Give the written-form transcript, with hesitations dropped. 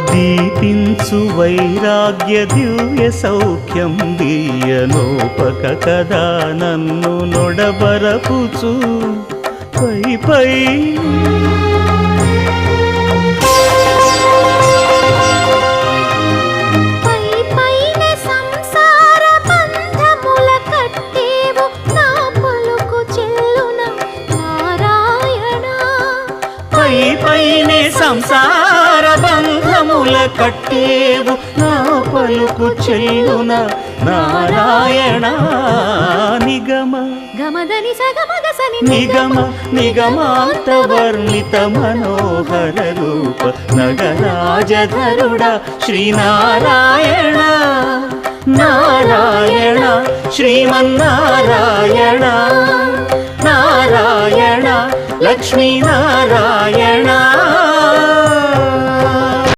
దీపించు వైరాగ్య దివ్య సౌఖ్యం దీయనోపక కదా నన్ను నొడబరపుచు పై పై పైనే సంసార బంధముల కట్టేవు నా పలుకు చెల్లున నారాయణ నిగమ గమదని సగమగసని నిగమ నిగమాంత వర్ణిత మనోహర రూప నగరాజధరుడ శ్రీనారాయణ నారాయణ శ్రీమన్నారాయణ నారాయణ లక్ష్మీనారాయణ